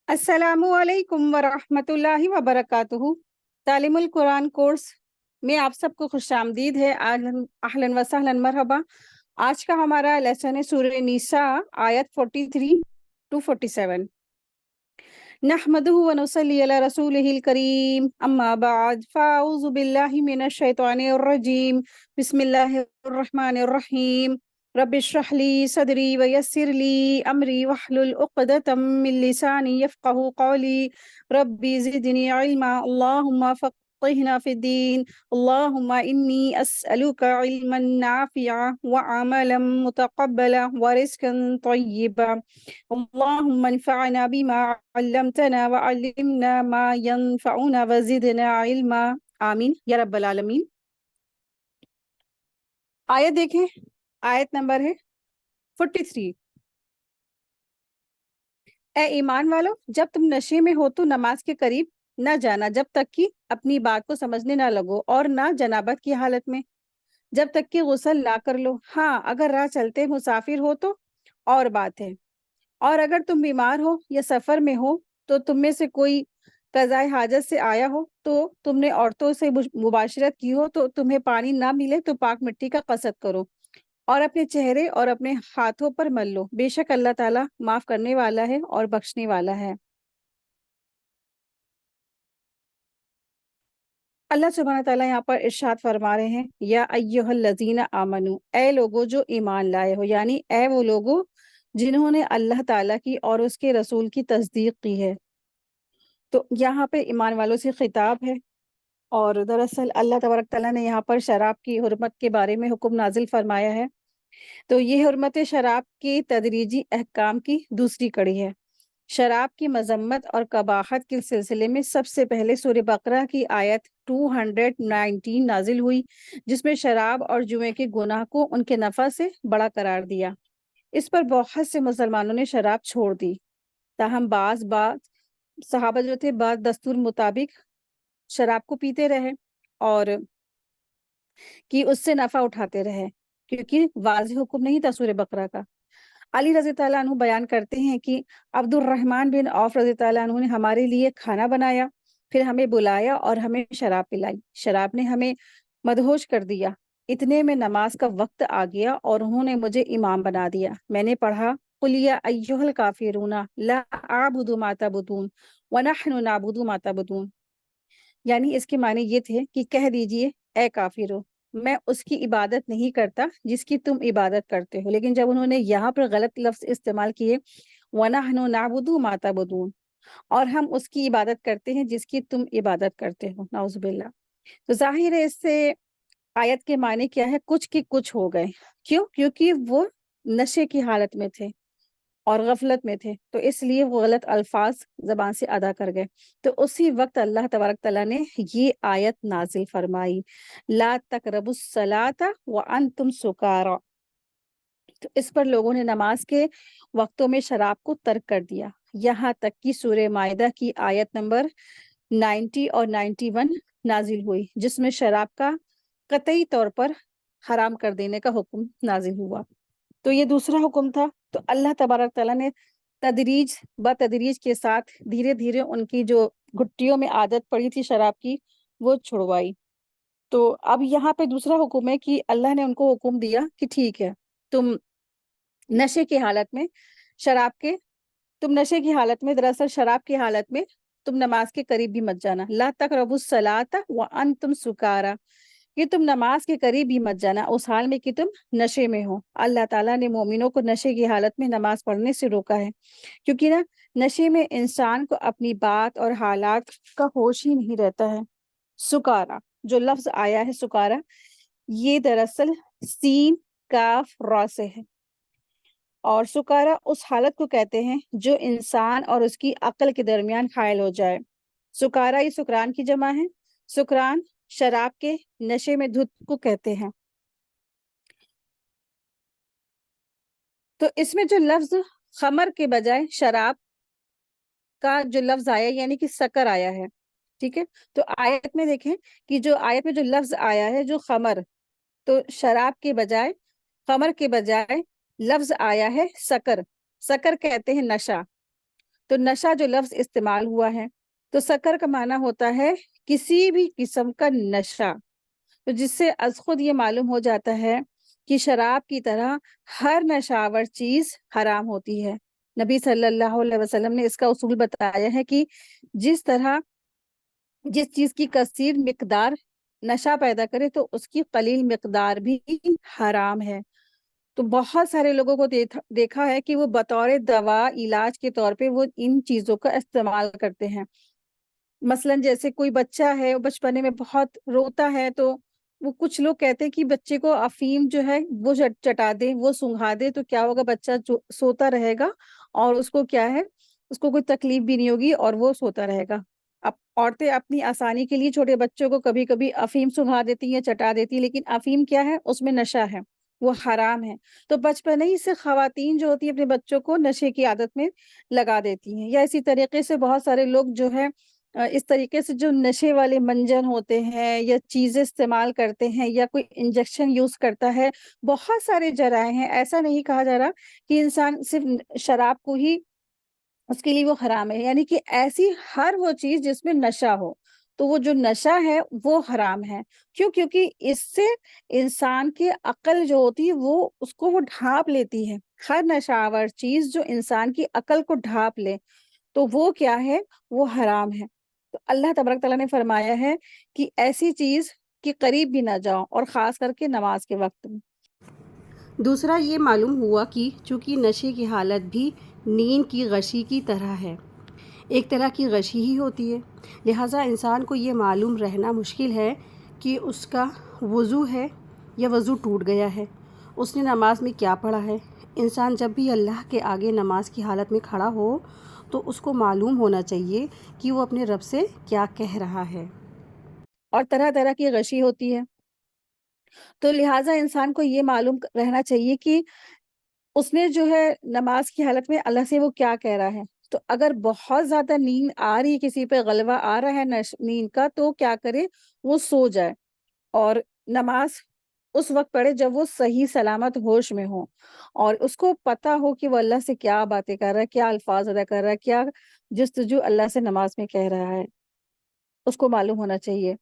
السلام علیکم ورحمۃ اللہ وبرکاتہ۔ تعلیم القرآن کورس میں آپ سب کو خوش آمدید ہے۔ اہلاً و سہلاً، مرحبا۔ آج کا ہمارا لیسن ہے سورہ نساء، آیت 43 to 47۔ نحمدہ ونصلی علی رسولہ الکریم، اما بعد فاعوذ باللہ من الشیطان الرجیم، بسم اللہ الرحمن الرحیم۔ رب اشرح لی صدری ویسر لی امری واحلل عقدۃ من لسانی یفقہوا قولی، ربی زدنی علما، اللہم فقہنا فی الدین، اللہم انی اسألک علما نافعا وعملا متقبلا ورزقا طیبا، اللہم انفعنا بما علمتنا وعلمنا ما ينفعنا وزدنا علما، آمین یا رب العالمین۔ آیت دیکھیں، آیت نمبر ہے 43۔ اے ایمان والو، جب تم نشے میں ہو تو نماز کے قریب نہ جانا جب تک کہ اپنی بات کو سمجھنے نہ لگو، اور نہ جنابت کی حالت میں جب تک کہ غسل نہ کر لو۔ ہاں، اگر راہ چلتے مسافر ہو تو اور بات ہے، اور اگر تم بیمار ہو یا سفر میں ہو تو تم میں سے کوئی قضائے حاجت سے آیا ہو تو تم نے عورتوں سے مباشرت کی ہو تو تمہیں پانی نہ ملے تو پاک مٹی کا قصد کرو اور اپنے چہرے اور اپنے ہاتھوں پر مل لو، بے شک اللہ تعالیٰ معاف کرنے والا ہے اور بخشنے والا ہے۔ اللہ سبحانہ تعالیٰ یہاں پر ارشاد فرما رہے ہیں، یا ایہا الذین آمنو، اے لوگو جو ایمان لائے ہو، یعنی اے وہ لوگو جنہوں نے اللہ تعالیٰ کی اور اس کے رسول کی تصدیق کی ہے۔ تو یہاں پہ ایمان والوں سے خطاب ہے، اور دراصل اللہ تبارک تعالیٰ نے یہاں پر شراب کی حرمت کے بارے میں حکم نازل فرمایا ہے۔ تو یہ حرمت شراب کے تدریجی احکام کی دوسری کڑی ہے۔ شراب کی مذمت اور قباحت کے سلسلے میں سب سے پہلے سورہ بقرہ کی آیت 219 نازل ہوئی، جس میں شراب اور جوئے کے گناہ کو ان کے نفع سے بڑا قرار دیا۔ اس پر بہت سے مسلمانوں نے شراب چھوڑ دی، تاہم بعض صحابہ جو تھے بعض دستور مطابق شراب کو پیتے رہے اور کہ اس سے نفع اٹھاتے رہے، کیونکہ واضح حکم نہیں تھا سورہ بقرہ کا۔ علی رضی اللہ عنہ بیان کرتے ہیں کہ عبد الرحمن بن عوف رضی اللہ عنہ نے ہمارے لیے کھانا بنایا، پھر ہمیں بلایا اور ہمیں شراب پلائی۔ شراب نے ہمیں مدہوش کر دیا، اتنے میں نماز کا وقت آ گیا اور انہوں نے مجھے امام بنا دیا۔ میں نے پڑھا، قُلْ يَا أَيُّهَا الْكَافِرُونَ لَا أَعْبُدُ مَا تَعْبُدُونَ وَنَحْنُ نَعْبُدُ مَا تَعْبُدُونَ، یعنی اس کے معنی یہ تھے کہ کہہ دیجئے اے کافرو، میں اس کی عبادت نہیں کرتا جس کی تم عبادت کرتے ہو۔ لیکن جب انہوں نے یہاں پر غلط لفظ استعمال کیے، وَنَحْنُ نَعْبُدُ مَا تَعْبُدُونَ، اور ہم اس کی عبادت کرتے ہیں جس کی تم عبادت کرتے ہو، نعوذ باللہ۔ تو ظاہر ہے اس سے آیت کے معنی کیا ہے، کچھ کی کچھ ہو گئے۔ کیوں؟ کیونکہ وہ نشے کی حالت میں تھے اور غفلت میں تھے، تو اس لیے وہ غلط الفاظ زبان سے ادا کر گئے۔ تو اسی وقت اللہ تبارک تعالیٰ نے یہ آیت نازل فرمائی، لا تقربوا الصلاۃ وانتم سکارى۔ تو اس پر لوگوں نے نماز کے وقتوں میں شراب کو ترک کر دیا، یہاں تک کہ سورہ مائدہ کی آیت نمبر 90 اور 91 نازل ہوئی، جس میں شراب کا قطعی طور پر حرام کر دینے کا حکم نازل ہوا۔ تو یہ دوسرا حکم تھا۔ تو اللہ تبارک تعالیٰ نے بتدریج کے ساتھ دھیرے دھیرے ان کی جو گھٹیوں میں عادت پڑی تھی شراب کی، وہ چھڑوائی۔ تو اب یہاں پہ دوسرا حکم ہے کہ اللہ نے ان کو حکم دیا کہ ٹھیک ہے، تم نشے کی حالت میں دراصل شراب کی حالت میں تم نماز کے قریب بھی مت جانا، لا تقربوا الصلاۃ وانتم سکارى، کہ تم نماز کے قریب بھی مت جانا اس حال میں کہ تم نشے میں ہو۔ اللہ تعالیٰ نے مومنوں کو نشے کی حالت میں نماز پڑھنے سے روکا ہے، کیونکہ نشے میں انسان کو اپنی بات اور حالات کا ہوش ہی نہیں رہتا ہے۔ سکارا جو لفظ آیا ہے سکارا، یہ دراصل سین کاف را سے ہے، اور سکارا اس حالت کو کہتے ہیں جو انسان اور اس کی عقل کے درمیان حائل ہو جائے۔ سکارا یہ سکران کی جمع ہے۔ سکران شراب کے نشے میں دھت کو کہتے ہیں۔ تو اس میں جو لفظ خمر کے بجائے شراب کا جو لفظ آیا یعنی کہ سکر آیا ہے، ٹھیک ہے۔ تو آیت میں دیکھیں کہ جو آیت میں جو لفظ آیا ہے جو خمر، تو شراب کے بجائے خمر کے بجائے لفظ آیا ہے سکر۔ سکر کہتے ہیں نشہ۔ تو نشہ جو لفظ استعمال ہوا ہے تو سکر کا معنی ہوتا ہے کسی بھی قسم کا نشہ، تو جس سے از خود یہ معلوم ہو جاتا ہے کہ شراب کی طرح ہر نشاور چیز حرام ہوتی ہے۔ نبی صلی اللہ علیہ وسلم نے اس کا اصول بتایا ہے کہ جس طرح جس چیز کی کثیر مقدار نشہ پیدا کرے تو اس کی قلیل مقدار بھی حرام ہے۔ تو بہت سارے لوگوں کو دیکھا ہے کہ وہ بطور دوا علاج کے طور پہ وہ ان چیزوں کا استعمال کرتے ہیں۔ مثلا جیسے کوئی بچہ ہے، وہ بچپنے میں بہت روتا ہے تو وہ کچھ لوگ کہتے ہیں کہ بچے کو افیم جو ہے وہ چٹا دے، وہ سنگھا دے، تو کیا ہوگا، بچہ جو سوتا رہے گا اور اس کو کیا ہے، اس کو کوئی تکلیف بھی نہیں ہوگی اور وہ سوتا رہے گا۔ اب عورتیں اپنی آسانی کے لیے چھوٹے بچوں کو کبھی کبھی افیم سنگھا دیتی ہیں، چٹا دیتی ہیں، لیکن افیم کیا ہے، اس میں نشہ ہے، وہ حرام ہے۔ تو بچپن ہی سے خواتین جو ہوتی ہیں اپنے بچوں کو نشے کی عادت میں لگا دیتی ہیں، یا اسی طریقے سے بہت سارے لوگ جو ہے اس طریقے سے جو نشے والے منجن ہوتے ہیں یا چیزیں استعمال کرتے ہیں یا کوئی انجیکشن یوز کرتا ہے، بہت سارے جرائم ہیں۔ ایسا نہیں کہا جا رہا کہ انسان صرف شراب کو ہی اس کے لیے وہ حرام ہے، یعنی کہ ایسی ہر وہ چیز جس میں نشہ ہو تو وہ جو نشہ ہے وہ حرام ہے۔ کیوں؟ کیونکہ اس سے انسان کی عقل جو ہوتی ہے وہ ڈھانپ لیتی ہے۔ ہر نشہ آور چیز جو انسان کی عقل کو ڈھانپ لے تو وہ کیا ہے، وہ حرام ہے۔ تو اللہ تبارک تعالیٰ نے فرمایا ہے کہ ایسی چیز کے قریب بھی نہ جاؤ، اور خاص کر کے نماز کے وقت میں۔ دوسرا یہ معلوم ہوا کہ چونکہ نشے کی حالت بھی نیند کی غشی کی طرح ہے، ایک طرح کی غشی ہی ہوتی ہے، لہٰذا انسان کو یہ معلوم رہنا مشکل ہے کہ اس کا وضو ہے یا وضو ٹوٹ گیا ہے، اس نے نماز میں کیا پڑھا ہے۔ انسان جب بھی اللہ کے آگے نماز کی حالت میں کھڑا ہو تو اس کو معلوم ہونا چاہیے کہ وہ اپنے رب سے کیا کہہ رہا ہے، اور طرح طرح کی غشی ہوتی ہے، تو لہٰذا انسان کو یہ معلوم رہنا چاہیے کہ اس نے جو ہے نماز کی حالت میں اللہ سے وہ کیا کہہ رہا ہے۔ تو اگر بہت زیادہ نیند آ رہی ہے، کسی پہ غلبہ آ رہا ہے نیند کا، تو کیا کرے، وہ سو جائے اور نماز اس وقت پڑھے جب وہ صحیح سلامت ہوش میں ہو، اور اس کو پتا ہو کہ وہ اللہ سے کیا باتیں کر رہا ہے، کیا الفاظ ادا کر رہا ہے، کیا جستجو اللہ سے نماز میں کہہ رہا ہے، اس کو معلوم ہونا چاہیے۔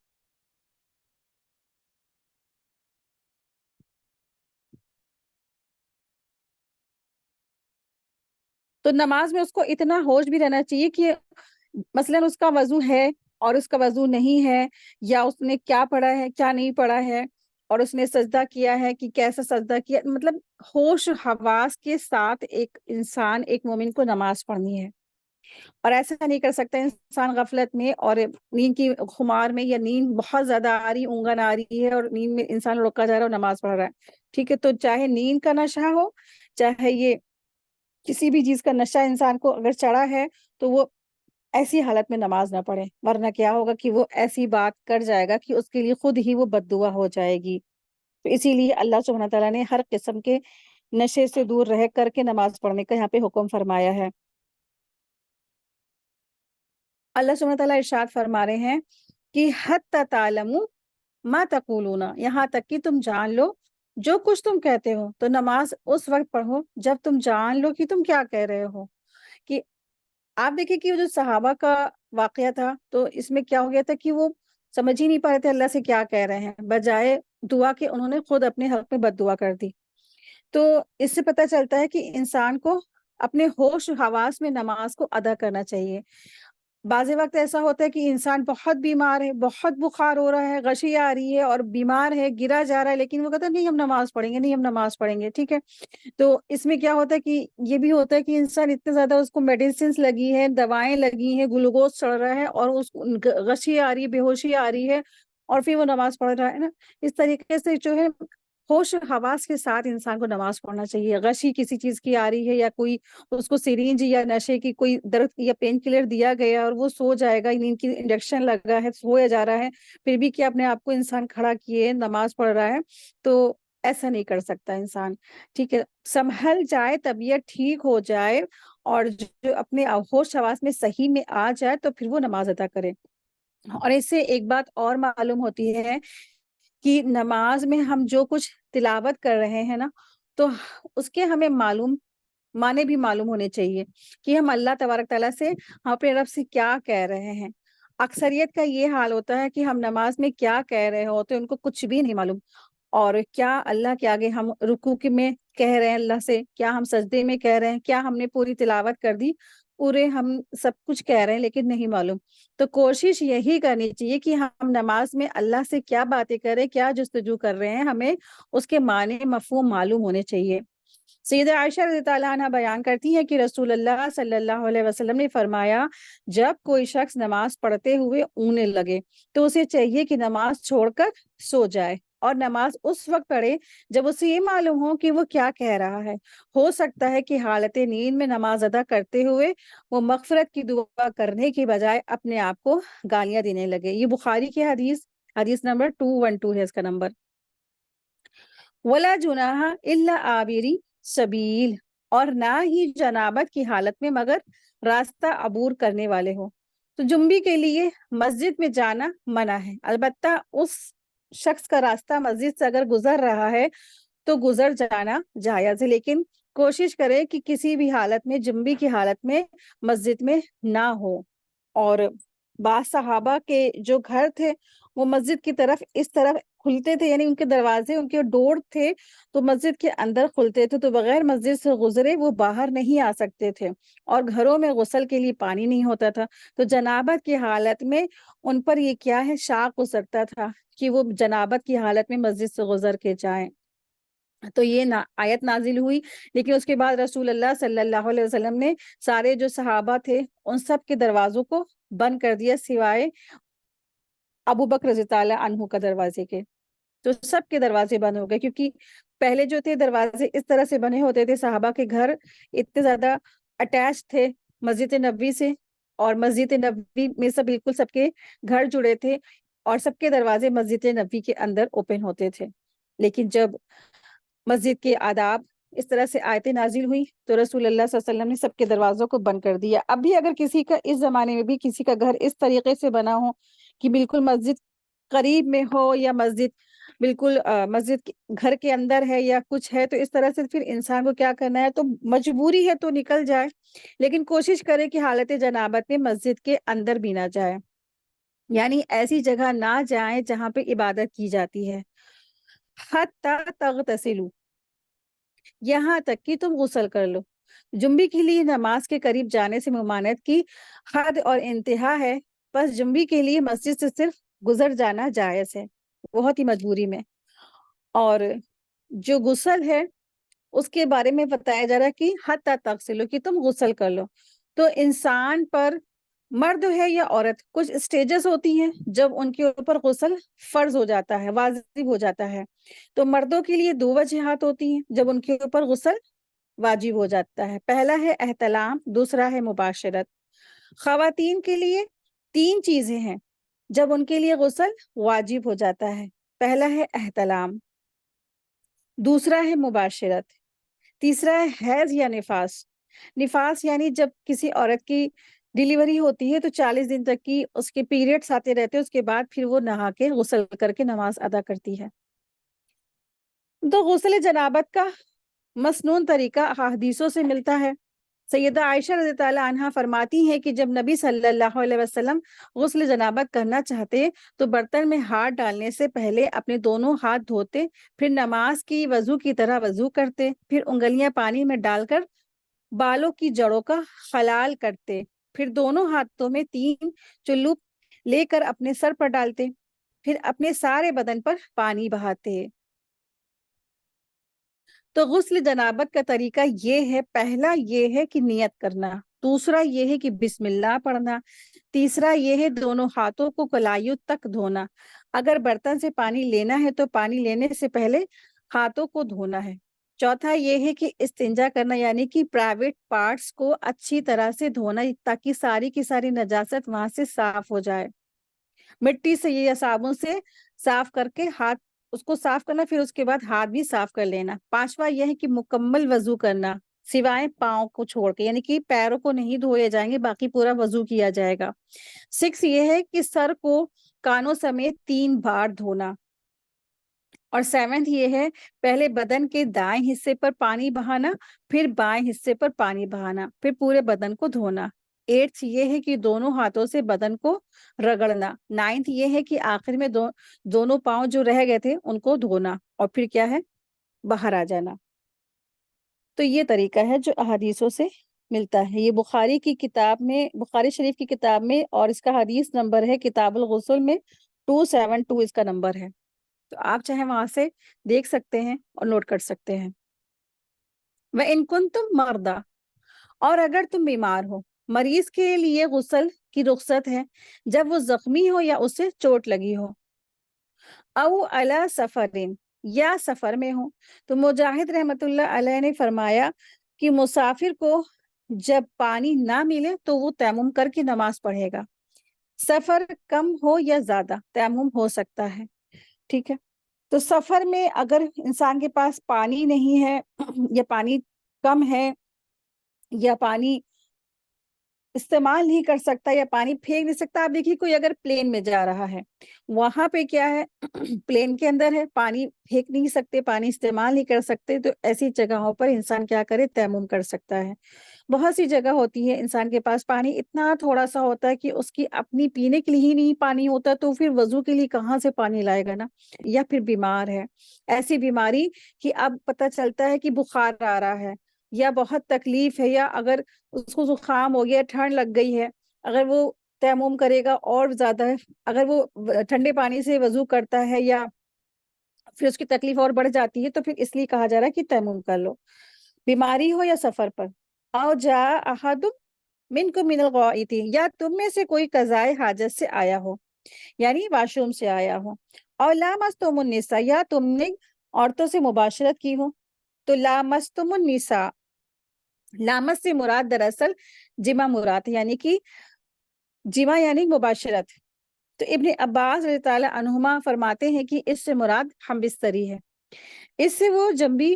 تو نماز میں اس کو اتنا ہوش بھی رہنا چاہیے کہ مثلاً اس کا وضو ہے اور اس کا وضو نہیں ہے، یا اس نے کیا پڑھا ہے کیا نہیں پڑھا ہے، اور اس نے سجدہ کیا ہے کہ کیسا سجدہ کیا، مطلب ہوش حواس کے ساتھ ایک انسان، ایک مومن کو نماز پڑھنی ہے۔ اور ایسا نہیں کر سکتا انسان غفلت میں اور نیند کی خمار میں، یا نیند بہت زیادہ آ رہی، اونگن آ رہی ہے اور نیند میں انسان روکا جا رہا ہے اور نماز پڑھ رہا ہے، ٹھیک ہے، تو چاہے نیند کا نشہ ہو، چاہے یہ کسی بھی چیز کا نشہ انسان کو اگر چڑھا ہے، تو وہ ایسی حالت میں نماز نہ پڑھے، ورنہ کیا ہوگا کہ وہ ایسی بات کر جائے گا کہ اس کے لیے خود ہی وہ بد دعا ہو جائے گی۔ تو اسی لیے اللہ سبحانہ تعالیٰ نے ہر قسم کے نشے سے دور رہ کر کے نماز پڑھنے کا یہاں پہ حکم فرمایا ہے۔ اللہ سبحانہ تعالیٰ ارشاد فرما رہے ہیں کہ حتی تعلموا ما تقولون، یہاں تک کہ تم جان لو جو کچھ تم کہتے ہو۔ تو نماز اس وقت پڑھو جب تم جان لو کہ تم کیا کہہ رہے ہو۔ کہ آپ دیکھیں کہ وہ جو صحابہ کا واقعہ تھا، تو اس میں کیا ہو گیا تھا کہ وہ سمجھ ہی نہیں پا رہے تھے اللہ سے کیا کہہ رہے ہیں، بجائے دعا کے انہوں نے خود اپنے حق میں بد دعا کر دی۔ تو اس سے پتہ چلتا ہے کہ انسان کو اپنے ہوش و حواس میں نماز کو ادا کرنا چاہیے۔ بعض وقت ایسا ہوتا ہے کہ انسان بہت بیمار ہے، بہت بخار ہو رہا ہے، غشی آ رہی ہے اور بیمار ہے، گرا جا رہا ہے، لیکن وہ کہتا ہے نہیں ہم نماز پڑھیں گے، نہیں ہم نماز پڑھیں گے، ٹھیک ہے۔ تو اس میں کیا ہوتا ہے کہ یہ بھی ہوتا ہے کہ انسان اتنے زیادہ اس کو میڈیسنس لگی ہے، دوائیں لگی ہیں، گلوکوز چڑھ رہا ہے اور اس غشی آ رہی ہے، بے ہوشی آ رہی ہے، اور پھر وہ نماز پڑھ رہا ہے نا۔ اس طریقے سے جو ہے ہوش و حواس کے ساتھ انسان کو نماز پڑھنا چاہیے۔ غشی کسی چیز کی آ رہی ہے، یا کوئی اس کو سرینج یا نشے کی کوئی درد یا پین کلر دیا گیا اور وہ سو جائے گا، نیند کی انجیکشن لگا ہے، سویا جا رہا ہے، پھر بھی کیا اپنے آپ کو انسان کھڑا کیے نماز پڑھ رہا ہے، تو ایسا نہیں کر سکتا انسان، ٹھیک ہے۔ سنبھل جائے، طبیعت ٹھیک ہو جائے اور جو اپنے ہوش حواس میں صحیح میں آ جائے تو پھر وہ نماز ادا کرے۔ اور اس سے ایک بات اور معلوم ہوتی ہے کہ نماز میں ہم جو کچھ تلاوت کر رہے ہیں نا، تو اس کے ہمیں معنی بھی معلوم ہونے چاہیے کہ ہم اللہ تبارک تعالیٰ سے، ہم اپنے رب سے کیا کہہ رہے ہیں۔ اکثریت کا یہ حال ہوتا ہے کہ ہم نماز میں کیا کہہ رہے ہوتے ہیں ان کو کچھ بھی نہیں معلوم، اور کیا اللہ کے آگے ہم رکوع میں کہہ رہے ہیں اللہ سے، کیا ہم سجدے میں کہہ رہے ہیں، کیا ہم نے پوری تلاوت کر دی، پورے ہم سب کچھ کہہ رہے ہیں لیکن نہیں معلوم۔ تو کوشش یہی کرنی چاہیے کہ ہم نماز میں اللہ سے کیا باتیں کریں، کیا جستجو کر رہے ہیں، ہمیں اس کے معنی مفہوم معلوم ہونے چاہیے۔ سیدہ عائشہ رضی اللہ عنہا بیان کرتی ہیں کہ رسول اللہ صلی اللہ علیہ وسلم نے فرمایا، جب کوئی شخص نماز پڑھتے ہوئے اوننے لگے تو اسے چاہیے کہ نماز چھوڑ کر سو جائے، اور نماز اس وقت پڑھے جب اسے یہ معلوم ہو کہ وہ کیا کہہ رہا ہے۔ ہو سکتا ہے کہ حالت نیند میں نماز ادا کرتے ہوئے وہ مغفرت کی دعا کرنے کی بجائے اپنے آپ کو گالیاں دینے لگے۔ یہ بخاری کی حدیث نمبر 212 ہے اس کا نمبر۔ ولا جناح الا عابری سبیل، اور نہ ہی جنابت کی حالت میں مگر راستہ عبور کرنے والے ہو۔ تو جنبی کے لیے مسجد میں جانا منع ہے، البتہ اس شخص کا راستہ مسجد سے اگر گزر رہا ہے تو گزر جانا جائز ہے، لیکن کوشش کرے کہ کسی بھی حالت میں، جنبی کی حالت میں مسجد میں نہ ہو۔ اور بعض صحابہ کے جو گھر تھے وہ مسجد کی طرف اس طرف کھلتے تھے، یعنی ان کے دروازے، ان کے ڈور تھے تو مسجد کے اندر کھلتے تھے، تو بغیر مسجد سے گزرے وہ باہر نہیں آ سکتے تھے، اور گھروں میں غسل کے لیے پانی نہیں ہوتا تھا، تو جنابت کی حالت میں ان پر یہ کیا ہے، شاق ہو سکتا تھا کہ وہ جنابت کی حالت میں مسجد سے گزر کے جائیں۔ تو یہ آیت نازل ہوئی، لیکن اس کے بعد رسول اللہ صلی اللہ علیہ وسلم نے سارے جو صحابہ تھے ان سب کے دروازوں کو بند کر دیا، سوائے ابو بکر رضی اللہ عنہ کا دروازے کے۔ تو سب کے دروازے بند ہو گئے، کیونکہ پہلے جو تھے دروازے اس طرح سے بنے ہوتے تھے، صحابہ کے گھر اتنے زیادہ اٹیچ تھے مسجد نبوی سے، اور مسجد نبوی میں سے بالکل سب کے گھر جڑے تھے، اور سب کے دروازے مسجد نبوی کے اندر اوپن ہوتے تھے۔ لیکن جب مسجد کے آداب اس طرح سے آیتیں نازل ہوئی تو رسول اللہ صلی اللہ علیہ وسلم نے سب کے دروازوں کو بند کر دیا۔ اب بھی اگر کسی کا، اس زمانے میں بھی کسی کا گھر اس طریقے سے بنا ہو کہ بالکل مسجد قریب میں ہو، یا مسجد بالکل مسجد گھر کے اندر ہے یا کچھ ہے، تو اس طرح سے پھر انسان کو کیا کرنا ہے، تو مجبوری ہے تو نکل جائے، لیکن کوشش کرے کہ حالت جنابت میں مسجد کے اندر بھی نہ جائے، یعنی ایسی جگہ نہ جائیں جہاں پہ عبادت کی جاتی ہے۔ حتی تغتسلوا، یہاں تک کہ تم غسل کر لو۔ جنبی کے لیے نماز کے قریب جانے سے ممانعت کی حد اور انتہا ہے، بس جنبی کے لیے مسجد سے صرف گزر جانا جائز ہے، بہت ہی مجبوری میں۔ اور جو غسل ہے اس کے بارے میں بتایا جا رہا ہے کہ حتی تغسلوا، کہ تم غسل کر لو۔ تو انسان پر، مرد ہے یا عورت، کچھ اسٹیجز ہوتی ہیں جب ان کے اوپر غسل فرض ہو جاتا ہے، واجب ہو جاتا ہے۔ تو مردوں کے لیے دو وجہات ہوتی ہیں جب ان کے اوپر غسل واجب ہو جاتا ہے، پہلا ہے احتلام، دوسرا ہے مباشرت۔ خواتین کے لیے تین چیزیں ہیں جب ان کے لیے غسل واجب ہو جاتا ہے، پہلا ہے احتلام، دوسرا ہے مباشرت، تیسرا ہے حیض یا نفاس۔ نفاس یعنی جب کسی عورت کی ڈیلیوری ہوتی ہے تو 40 دن تک کی اس کے پیریڈز آتے رہتے ہیں، اس کے بعد پھر وہ نہا کے غسل کر کے نماز ادا کرتی ہے۔ تو غسل جنابت کا مسنون طریقہ احادیثوں سے ملتا ہے۔ سیدہ عائشہ رضی اللہ عنہا فرماتی ہیں کہ جب نبی صلی اللہ علیہ وسلم غسل جنابت کرنا چاہتے تو برتن میں ہاتھ ڈالنے سے پہلے اپنے دونوں ہاتھ دھوتے، پھر نماز کی وضو کی طرح وضو کرتے، پھر انگلیاں پانی میں ڈال کر بالوں کی جڑوں کا خلال کرتے، پھر دونوں ہاتھوں میں 3 چلو لے کر اپنے سر پر ڈالتے، پھر اپنے سارے بدن پر پانی بہاتے۔ تو غسل جنابت کا طریقہ یہ ہے، پہلا یہ ہے کہ نیت کرنا، دوسرا یہ ہے کہ بسم اللہ پڑھنا، تیسرا یہ ہے دونوں ہاتھوں کو کلائیوں تک دھونا، اگر برتن سے پانی لینا ہے تو پانی لینے سے پہلے ہاتھوں کو دھونا ہے، چوتھا یہ ہے کہ استنجا کرنا، یعنی کہ پرائیویٹ پارٹس کو اچھی طرح سے دھونا تاکہ ساری کی ساری نجاست وہاں سے صاف ہو جائے، مٹی سے یا صابن سے صاف کر کے ہاتھ اس کو صاف کرنا، پھر اس کے بعد ہاتھ بھی صاف کر لینا۔ پانچواں یہ ہے کہ مکمل وضو کرنا، سوائے پاؤں کو چھوڑ کے، یعنی کہ پیروں کو نہیں دھوئے جائیں گے، باقی پورا وضو کیا جائے گا۔ 6 یہ ہے کہ سر کو کانوں سمیت 3 بار دھونا۔ اور 7 یہ ہے پہلے بدن کے دائیں حصے پر پانی بہانا، پھر بائیں حصے پر پانی بہانا، پھر پورے بدن کو دھونا۔ 8 یہ ہے کہ دونوں ہاتھوں سے بدن کو رگڑنا۔ 9 یہ ہے کہ آخر میں دونوں پاؤں جو رہ گئے تھے ان کو دھونا، اور پھر کیا ہے، باہر آ جانا۔ تو یہ طریقہ ہے جو احادیثوں سے ملتا ہے۔ یہ بخاری کی کتاب میں، بخاری شریف کی کتاب میں، اور اس کا حدیث نمبر ہے کتاب الغسل میں 272 اس کا نمبر ہے۔ تو آپ چاہیں وہاں سے دیکھ سکتے ہیں اور نوٹ کر سکتے ہیں۔ وَإِن كُنتُم مَرْضَىٰ، اور اگر تم بیمار ہو، مریض کے لیے غسل کی رخصت ہے جب وہ زخمی ہو یا اسے چوٹ لگی ہو، او علی سفرین، یا سفر میں ہو۔ تو مجاہد رحمت اللہ علیہ نے فرمایا کہ مسافر کو جب پانی نہ ملے تو وہ تیمم کر کے نماز پڑھے گا، سفر کم ہو یا زیادہ تیمم ہو سکتا ہے، ٹھیک ہے۔ تو سفر میں اگر انسان کے پاس پانی نہیں ہے یا پانی کم ہے یا پانی استعمال نہیں کر سکتا یا پانی پھینک نہیں سکتا، آپ دیکھیے کوئی اگر پلین میں جا رہا ہے، وہاں پہ کیا ہے پلین کے اندر ہے، پانی پھینک نہیں سکتے، پانی استعمال نہیں کر سکتے، تو ایسی جگہوں پر انسان کیا کرے، تیمم کر سکتا ہے۔ بہت سی جگہ ہوتی ہے انسان کے پاس پانی اتنا تھوڑا سا ہوتا ہے کہ اس کی اپنی پینے کے لیے ہی نہیں پانی ہوتا، تو پھر وضو کے لیے کہاں سے پانی لائے گا نا، یا پھر بیمار ہے، ایسی بیماری کہ اب پتہ چلتا ہے کہ بخار آ رہا ہے یا بہت تکلیف ہے، یا اگر اس کو زکام ہو گیا، ٹھنڈ لگ گئی ہے، اگر وہ تیمم کرے گا اور زیادہ ہے، اگر وہ ٹھنڈے پانی سے وضو کرتا ہے یا پھر اس کی تکلیف اور بڑھ جاتی ہے، تو پھر اس لیے کہا جا رہا ہے کہ تیمم کر لو، بیماری ہو یا سفر پر۔ او جا احد منکم من الغائط، یا تم میں سے کوئی قضائے حاجت سے آیا ہو، یعنی واش روم سے آیا ہو، اور لامستم النساء، یا تم نے عورتوں سے مباشرت کی ہو۔ تو لامستم النساء، لامس سے مراد دراصل جمع مراد ہے، یعنی کہ جمع یعنی مباشرت۔ تو ابن عباس رضی تعالیٰ عنہما فرماتے ہیں کہ اس سے مراد ہم بستری ہے، اس سے وہ جنبی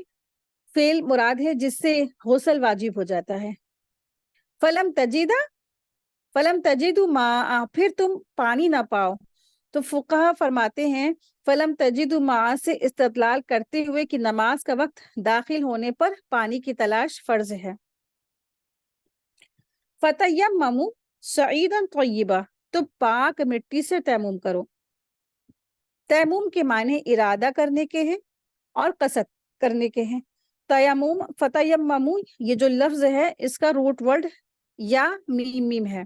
فعل مراد ہے جس سے غسل واجب ہو جاتا ہے۔ فلم تجدوا ماء، پھر تم پانی نہ پاؤ، تو فقہا فرماتے ہیں فلم تجدوا ماء سے استدلال کرتے ہوئے کہ نماز کا وقت داخل ہونے پر پانی کی تلاش فرض ہے۔ فتیمموا صعیدا طیبا، تو پاک مٹی سے تیمم کرو۔ تیمم کے معنی ارادہ کرنے کے ہیں اور قصد کرنے کے ہیں۔ تیمم، فتیمموا، یہ جو لفظ ہے اس کا روٹ ورڈ یا میم ہے،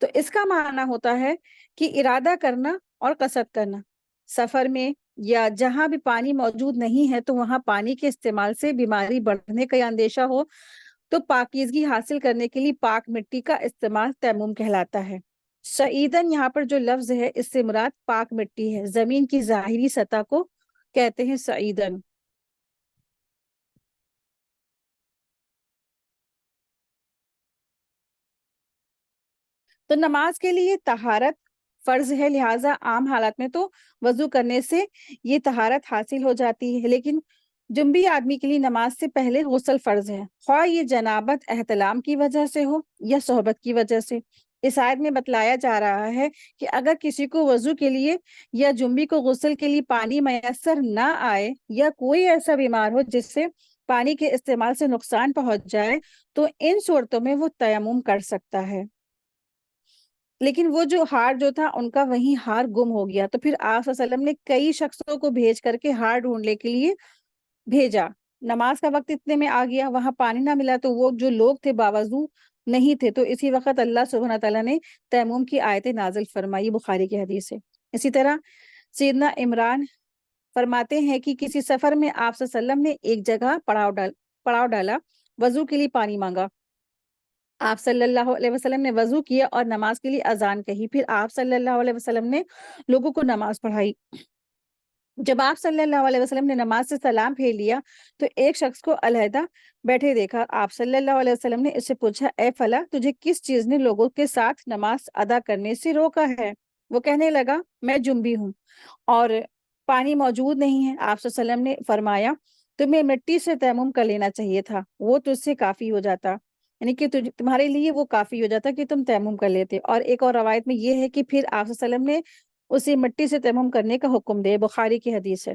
تو اس کا معنی ہوتا ہے کہ ارادہ کرنا اور قصد کرنا۔ سفر میں یا جہاں بھی پانی موجود نہیں ہے تو وہاں پانی کے استعمال سے بیماری بڑھنے کا اندیشہ ہو، تو پاکیزگی حاصل کرنے کے لیے پاک مٹی کا استعمال تیمم کہلاتا ہے۔ سعیدن، یہاں پر جو لفظ ہے اس سے مراد پاک مٹی ہے، زمین کی ظاہری سطح کو کہتے ہیں سعیدن۔ تو نماز کے لیے طہارت فرض ہے، لہٰذا عام حالات میں تو وضو کرنے سے یہ طہارت حاصل ہو جاتی ہے، لیکن جنبی آدمی کے لیے نماز سے پہلے غسل فرض ہے، خواہ یہ جنابت احتلام کی وجہ سے ہو یا صحبت کی وجہ سے۔ اس آیت میں بتلایا جا رہا ہے کہ اگر کسی کو وضو کے لیے یا جنبی کو غسل کے لیے پانی میسر نہ آئے، یا کوئی ایسا بیمار ہو جس سے پانی کے استعمال سے نقصان پہنچ جائے، تو ان صورتوں میں وہ تیمم کر سکتا ہے۔ لیکن وہ جو ہار جو تھا ان کا وہیں ہار گم ہو گیا، تو پھر آپ صلی اللہ علیہ وسلم نے کئی شخصوں کو بھیج کر کے ہار ڈھونڈنے کے لیے بھیجا۔ نماز کا وقت اتنے میں آ گیا، وہاں پانی نہ ملا، تو وہ جو لوگ تھے باوضو نہیں تھے، تو اسی وقت اللہ سبحانہ تعالیٰ نے تیمم کی آیتیں نازل فرمائی، بخاری کی حدیث ہے۔ اسی طرح سیدنا عمران فرماتے ہیں کہ کسی سفر میں آپ صلی اللہ علیہ وسلم نے ایک جگہ پڑاؤ ڈالا، وضو کے لیے پانی مانگا، آپ صلی اللہ علیہ وسلم نے وضو کیا اور نماز کے لیے اذان کہی، پھر آپ صلی اللہ علیہ وسلم نے لوگوں کو نماز پڑھائی۔ جب آپ صلی اللہ علیہ وسلم نے نماز سے سلام پھیر لیا تو ایک شخص کو علیحدہ بیٹھے دیکھا، آپ صلی اللہ علیہ وسلم نے اس سے پوچھا، اے فلاں، تجھے کس چیز نے لوگوں کے ساتھ نماز ادا کرنے سے روکا ہے؟ وہ کہنے لگا، میں جنبی ہوں اور پانی موجود نہیں ہے۔ آپ صلی اللہ علیہ وسلم نے فرمایا، تمہیں مٹی سے تیمم کر لینا چاہیے تھا، وہ تجھ سے کافی ہو جاتا، یعنی کہ تمہارے لیے وہ کافی ہو جاتا کہ تم تیمم کر لیتے۔ اور ایک اور روایت میں یہ ہے کہ پھر آپ صلی اللہ علیہ وسلم نے اسے مٹی سے تیمم کرنے کا حکم دے، بخاری کی حدیث ہے۔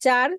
4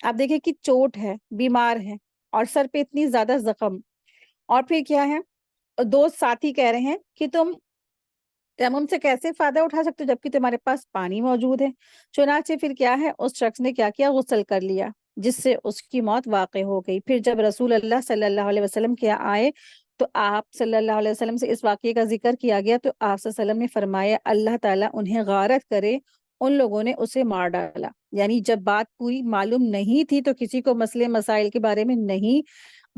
آپ دیکھیں کہ چوٹ ہے، بیمار ہے، اور سر پہ اتنی زیادہ زخم، اور پھر کیا ہے، دو ساتھی کہہ رہے ہیں کہ تم تیمم سے کیسے فائدہ اٹھا سکتے ہو جبکہ تمہارے پاس پانی موجود ہے۔ چنانچہ پھر کیا ہے، اس شخص نے کیا کیا، غسل کر لیا، جس سے اس کی موت واقع ہو گئی۔ پھر جب رسول اللہ صلی اللہ علیہ وسلم کے آئے تو آپ صلی اللہ علیہ وسلم سے اس واقعے کا ذکر کیا گیا تو آپ صلی اللہ علیہ وسلم نے فرمایا اللہ تعالیٰ انہیں غارت کرے، ان لوگوں نے اسے مار ڈالا۔ یعنی جب بات پوری معلوم نہیں تھی تو کسی کو مسئلے مسائل کے بارے میں نہیں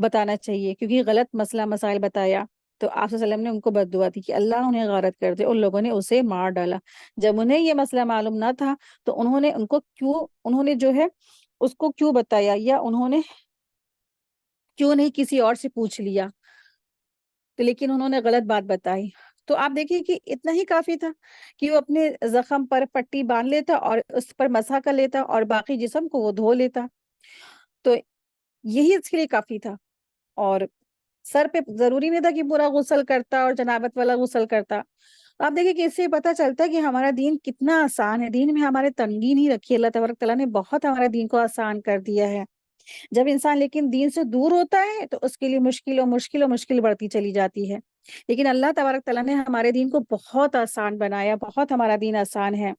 بتانا چاہیے، کیونکہ غلط مسئلہ مسائل بتایا تو آپ صلی اللہ علیہ وسلم نے ان کو بد دعا دی کہ اللہ انہیں غارت کر دے، ان لوگوں نے اسے مار ڈالا۔ جب انہیں یہ مسئلہ معلوم نہ تھا تو انہوں نے جو ہے اس کو کیوں بتایا، یا انہوں نے کیوں نہیں کسی اور سے پوچھ لیا، تو لیکن انہوں نے غلط بات بتائی۔ تو آپ دیکھیے کہ اتنا ہی کافی تھا کہ وہ اپنے زخم پر پٹی باندھ لیتا اور اس پر مسح کر لیتا اور باقی جسم کو وہ دھو لیتا، تو یہی اس کے لیے کافی تھا۔ اور سر پہ ضروری نہیں تھا کہ پورا غسل کرتا اور جنابت والا غسل کرتا۔ آپ دیکھیں کہ اس سے پتہ چلتا ہے کہ ہمارا دین کتنا آسان ہے، دین میں ہمارے تنگی نہیں رکھی، اللہ تبارک تعالیٰ نے بہت ہمارے دین کو آسان کر دیا ہے۔ جب انسان لیکن دین سے دور ہوتا ہے تو اس کے لیے مشکل بڑھتی چلی جاتی ہے، لیکن اللہ تبارک تعالیٰ نے ہمارے دین کو بہت آسان بنایا، بہت ہمارا دین آسان ہے۔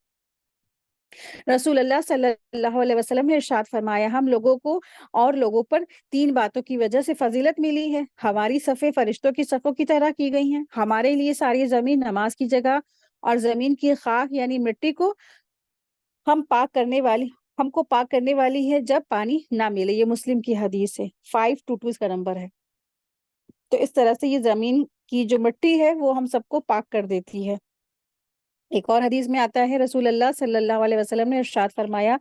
رسول اللہ صلی اللہ علیہ وسلم نے ارشاد فرمایا ہم لوگوں کو اور لوگوں پر تین باتوں کی وجہ سے فضیلت ملی ہے، ہماری صفیں فرشتوں کی صفوں کی طرح کی گئی ہیں، ہمارے لیے ساری زمین نماز کی جگہ اور زمین کی خاک یعنی مٹی کو ہم کو پاک کرنے والی ہے جب پانی نہ ملے۔ یہ مسلم کی حدیث ہے، 522 اس کا نمبر ہے۔ تو اس طرح سے یہ زمین کی جو مٹی ہے وہ ہم سب کو پاک کر دیتی ہے۔ ایک اور حدیث میں آتا ہے رسول اللہ صلی اللہ علیہ وسلم نے ارشاد فرمایا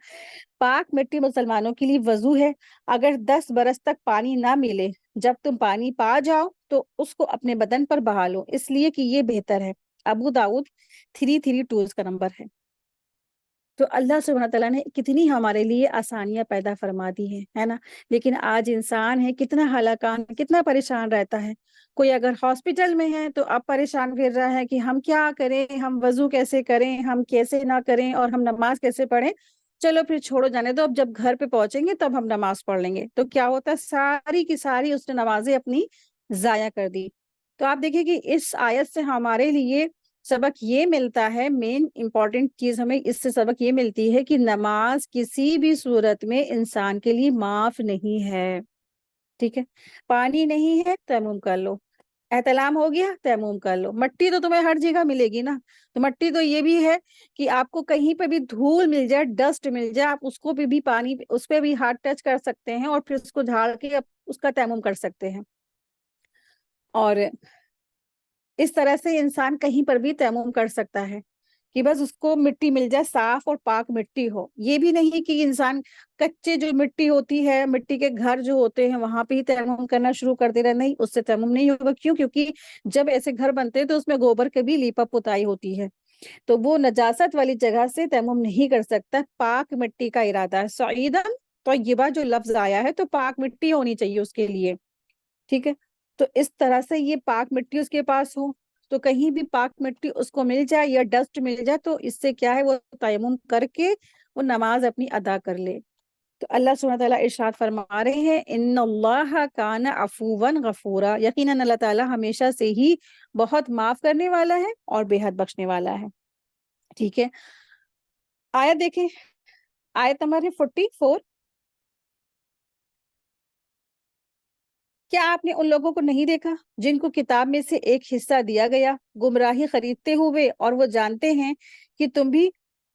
پاک مٹی مسلمانوں کے لیے وضو ہے، اگر 10 برس تک پانی نہ ملے، جب تم پانی پا جاؤ تو اس کو اپنے بدن پر بہا لو، اس لیے کہ یہ بہتر ہے۔ ابو داؤد 332 اس کا نمبر ہے۔ تو اللہ سبحانہ تعالیٰ نے کتنی ہمارے لیے آسانیاں پیدا فرما دی ہیں، ہے نا؟ لیکن آج انسان ہے کتنا ہلاکان، کتنا پریشان رہتا ہے۔ کوئی اگر ہاسپٹل میں ہے تو اب پریشان پھر رہا ہے کہ ہم کیا کریں، ہم وضو کیسے کریں، ہم کیسے نہ کریں، اور ہم نماز کیسے پڑھیں۔ چلو پھر چھوڑو جانے دو، اب جب گھر پہ پہنچیں گے تب ہم نماز پڑھ لیں گے۔ تو کیا ہوتا ہے، ساری کی ساری اس نے نمازیں اپنی ضائع کر دی۔ تو آپ دیکھیں کہ اس آیت سے ہمارے لیے سبق یہ ملتا ہے، مین امپورٹنٹ چیز ہمیں اس سے سبق یہ ملتی ہے کہ نماز کسی بھی صورت میں انسان کے لیے معاف نہیں ہے، ٹھیک ہے؟ پانی نہیں ہے تیمم کر لو، احتلام ہو گیا تیمم کر لو، مٹی تو تمہیں ہر جگہ ملے گی نا، تو مٹی تو یہ بھی ہے کہ آپ کو کہیں پہ بھی دھول مل جائے، ڈسٹ مل جائے، آپ اس کو بھی پانی اس پہ بھی ہاتھ ٹچ کر سکتے ہیں اور پھر اس کو جھاڑ کے اس کا تیمم کر سکتے ہیں۔ اور اس طرح سے انسان کہیں پر بھی تیمم کر سکتا ہے کہ بس اس کو مٹی مل جائے، صاف اور پاک مٹی ہو۔ یہ بھی نہیں کہ انسان کچے جو مٹی ہوتی ہے، مٹی کے گھر جو ہوتے ہیں وہاں پہ ہی تیمم کرنا شروع کر دے رہا، نہیں، اس سے تیمم نہیں ہوگا۔ کیوں؟ کیونکہ جب ایسے گھر بنتے ہیں تو اس میں گوبر کے بھی لیپا پتائی ہوتی ہے، تو وہ نجاست والی جگہ سے تیمم نہیں کر سکتا۔ پاک مٹی کا ارادہ ہے، سعیدن طیبہ جو لفظ آیا ہے تو پاک مٹی ہونی چاہیے اس کے لیے، ٹھیک ہے؟ تو اس طرح سے یہ پاک مٹی اس کے پاس ہو، تو کہیں بھی پاک مٹی اس کو مل جائے یا ڈسٹ مل جائے تو اس سے کیا ہے، وہ تیمم کر کے وہ نماز اپنی ادا کر لے۔ تو اللہ سبحانہ تعالیٰ ارشاد فرما رہے ہیں ان اللہ کان عفوا غفورا، یقیناً اللہ تعالیٰ ہمیشہ سے ہی بہت معاف کرنے والا ہے اور بے حد بخشنے والا ہے، ٹھیک ہے؟ آیت دیکھیں، آیت نمبر ہے 44۔ کیا آپ نے ان لوگوں کو نہیں دیکھا جن کو کتاب میں سے ایک حصہ دیا گیا، گمراہی خریدتے ہوئے، اور وہ جانتے ہیں کہ تم بھی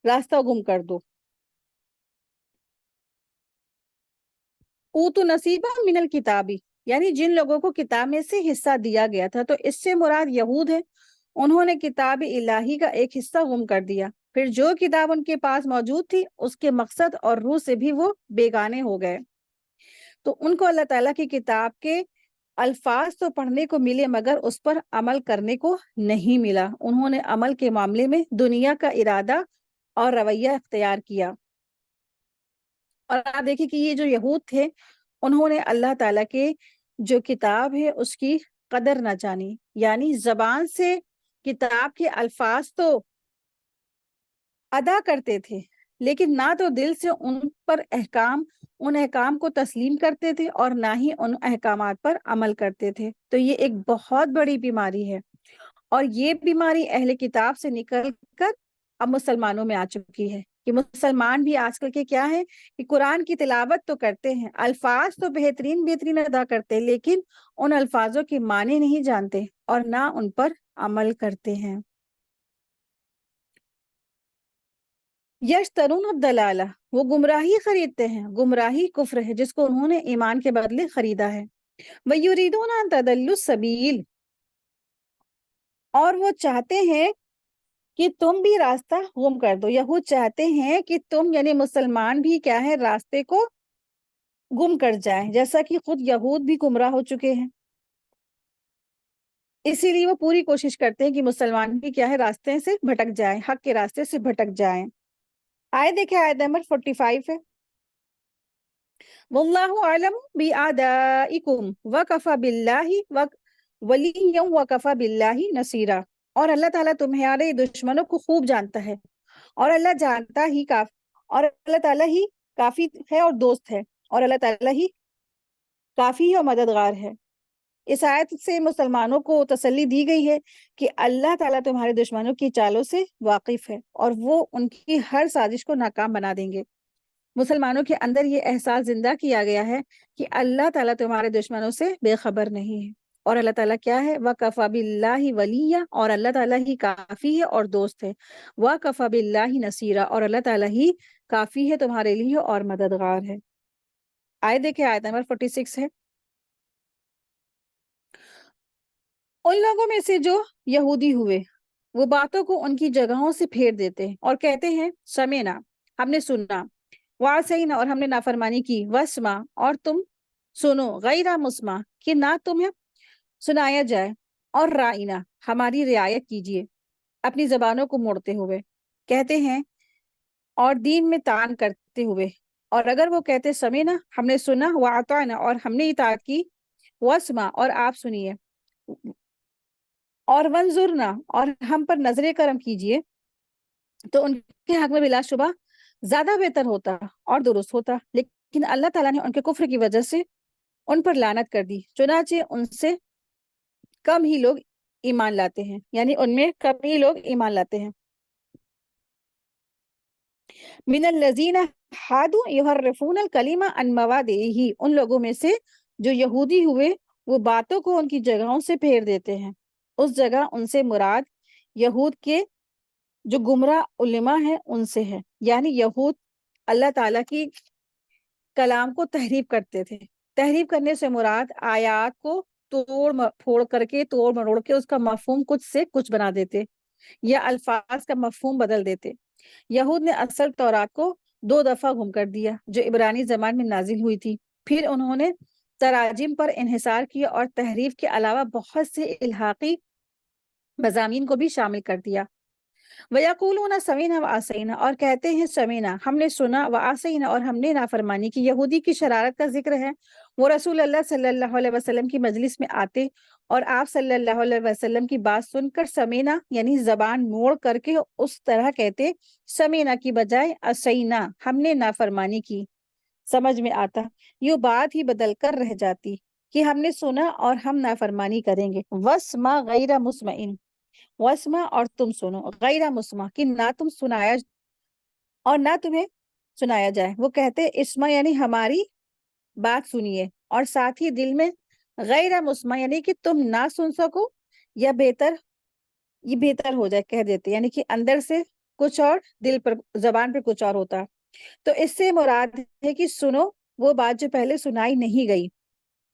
راستہ گم کر دو۔ اوتو نصیبا من الکتابی، یعنی جن لوگوں کو کتاب میں سے حصہ دیا گیا تھا، تو اس سے مراد یہود ہے، انہوں نے کتاب الہی کا ایک حصہ گم کر دیا، پھر جو کتاب ان کے پاس موجود تھی اس کے مقصد اور روح سے بھی وہ بیگانے ہو گئے۔ تو ان کو اللہ تعالیٰ کی کتاب کے الفاظ تو پڑھنے کو ملے مگر اس پر عمل کرنے کو نہیں ملا، انہوں نے عمل کے معاملے میں دنیا کا ارادہ اور رویہ اختیار کیا۔ اور آپ دیکھیں کہ یہ جو یہود تھے انہوں نے اللہ تعالیٰ کے جو کتاب ہے اس کی قدر نہ جانی، یعنی زبان سے کتاب کے الفاظ تو ادا کرتے تھے لیکن نہ تو دل سے ان احکام کو تسلیم کرتے تھے اور نہ ہی ان احکامات پر عمل کرتے تھے۔ تو یہ ایک بہت بڑی بیماری ہے، اور یہ بیماری اہل کتاب سے نکل کر اب مسلمانوں میں آ چکی ہے، کہ مسلمان بھی آج کل کے کیا ہے کہ قرآن کی تلاوت تو کرتے ہیں، الفاظ تو بہترین بہترین ادا کرتے ہیں، لیکن ان الفاظوں کے معنی نہیں جانتے اور نہ ان پر عمل کرتے ہیں۔ یشترون الدلالہ، وہ گمراہی خریدتے ہیں، گمراہی کفر ہے جس کو انہوں نے ایمان کے بدلے خریدا ہے۔ وَيُرِيدُونَ أَن تَضِلُّوا السَّبِيلَ، اور وہ چاہتے ہیں کہ تم بھی راستہ گم کر دو، یہود چاہتے ہیں کہ تم یعنی مسلمان بھی کیا ہے راستے کو گم کر جائیں، جیسا کہ خود یہود بھی گمراہ ہو چکے ہیں، اسی لیے وہ پوری کوشش کرتے ہیں کہ مسلمان بھی کیا ہے راستے سے بھٹک جائیں، حق کے راستے سے بھٹک جائیں۔ دیکھیں آیت نمبر 45 ہے، واللہ اعلم بِأَعْدَائِكُمْ وَكَفَى بِاللَّهِ وَلِيًّا وَكَفَى بِاللَّهِ نَصِيرًا، اور اللہ تعالیٰ تمہارے دشمنوں کو خوب جانتا ہے، اور اللہ جانتا ہی اور اللہ تعالیٰ ہی کافی ہے اور دوست ہے، اور اللہ تعالیٰ ہی کافی ہے اور مددگار ہے۔ اس آیت سے مسلمانوں کو تسلی دی گئی ہے کہ اللہ تعالیٰ تمہارے دشمنوں کی چالوں سے واقف ہے اور وہ ان کی ہر سازش کو ناکام بنا دیں گے۔ مسلمانوں کے اندر یہ احساس زندہ کیا گیا ہے کہ اللہ تعالیٰ تمہارے دشمنوں سے بے خبر نہیں ہے، اور اللہ تعالیٰ کیا ہے وَكَفَى بِاللَّهِ وَلِيًّا، اور اللہ تعالیٰ ہی کافی ہے اور دوست ہے، وَكَفَى بِاللَّهِ نَصِيرًا، اور اللہ تعالیٰ ہی کافی ہے تمہارے لیے اور مددگار ہے۔ دیکھیں آیت نمبر 46 ہے، ان لوگوں میں سے جو یہودی ہوئے وہ باتوں کو ان کی جگہوں سے پھیر دیتے ہیں اور کہتے ہیں سمینا، ہم نے سنا، وعصینا، اور ہم نے نافرمانی کی، واسمع، اور تم سنو، غیر مسمع، کہ نہ تمہیں سنایا جائے، اور رائنا، ہماری رعایت کیجیے، اپنی زبانوں کو موڑتے ہوئے کہتے ہیں، اور دین میں تعان کرتے ہوئے، اور اگر وہ کہتے سمینا، ہم نے سنا، واطعنا، اور ہم نے اطاعت کی، واسمع، اور آپ سنیے، اور ونظرنا، اور ہم پر نظر کرم کیجیے، تو ان کے حق میں بلا شبہ زیادہ بہتر ہوتا اور درست ہوتا، لیکن اللہ تعالیٰ نے ان کے کفر کی وجہ سے ان پر لعنت کر دی، چنانچہ ان سے کم ہی لوگ ایمان لاتے ہیں، یعنی ان میں کم ہی لوگ ایمان لاتے ہیں۔ من الذین ہادوا یحرفون الکلم عن مواضعہ، ان لوگوں میں سے جو یہودی ہوئے وہ باتوں کو ان کی جگہوں سے پھیر دیتے ہیں، اس جگہ ان سے مراد یہود کے جو گمراہ علماء ہیں ان سے ہے، یعنی یہود اللہ تعالیٰ کی کلام کو تحریف کرتے تھے۔ تحریف کرنے سے مراد آیات کو توڑ مروڑ کے اس کا مفہوم کچھ سے کچھ بنا دیتے، یا الفاظ کا مفہوم بدل دیتے۔ یہود نے اصل تورات کو 2 دفعہ گم کر دیا جو عبرانی زبان میں نازل ہوئی تھی، پھر انہوں نے تراجم پر انحصار کیا اور تحریف کے علاوہ بہت سے الحاقی مضامین کو بھی شامل کر دیا۔ وَيَقُولُونَ سَمِعْنَا وَعَصَيْنَا، اور کہتے ہیں سمینا، ہم نے سنا، وَعَصَيْنَا، اور ہم نے نافرمانی کی۔ یہودی کی شرارت کا ذکر ہے، وہ رسول اللہ صلی اللہ علیہ وسلم کی مجلس میں آتے اور آپ صلی اللہ علیہ وسلم کی بات سن کر سمینا یعنی زبان موڑ کر کے اس طرح کہتے سمینا کی بجائے عصینا، ہم نے نافرمانی کی، سمجھ میں آتا یہ بات ہی بدل کر رہ جاتی کہ ہم نے سنا اور ہم نافرمانی کریں گے۔ وَاسْمَعْ غَيْرَ مُسْمَعٍ، واسمع، اور تم سنو، غیر مسمع، کہ نہ تم سنایا اور نہ تمہیں سنایا جائے۔ وہ کہتے اسمع یعنی ہماری بات سنیے، اور ساتھ ہی دل میں غیر مسمع یعنی کہ تم نہ سن سکو، یا یہ بہتر ہو جائے کہہ دیتے، یعنی کہ اندر سے کچھ اور دل پر زبان پہ کچھ اور ہوتا۔ تو اس سے مراد ہے کہ سنو وہ بات جو پہلے سنائی نہیں گئی۔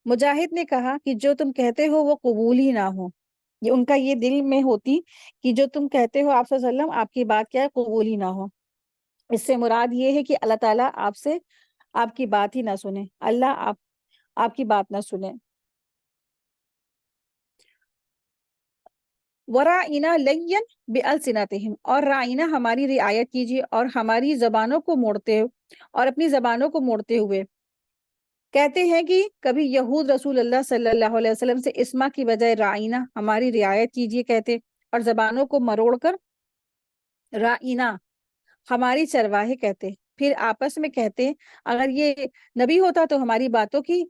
مجاہد نے کہا کہ جو تم کہتے ہو وہ قبول ہی نہ ہو، یہ ان کا یہ دل میں ہوتی کہ جو تم کہتے ہو آپ صلی اللہ علیہ وسلم آپ کی بات کیا ہے قبول ہی نہ ہو۔ اس سے مراد یہ ہے کہ اللہ تعالیٰ آپ سے آپ کی بات ہی نہ سنے، اللہ آپ کی بات نہ سنے۔ وَرَاعِنَا لَيًّا بِأَلْسِنَتِهِمْ، اور رائنا ہماری رعایت کیجیے اور ہماری زبانوں کو موڑتے اور اپنی زبانوں کو موڑتے ہوئے کہتے ہیں کہ کبھی یہود رسول اللہ صلی اللہ علیہ وسلم سے اسما کی بجائے رائنا ہماری رعایت کیجیے کہتے، اور زبانوں کو مروڑ کر رائنا ہماری چرواہے کہتے، پھر آپس میں کہتے اگر یہ نبی ہوتا تو ہماری باتوں کی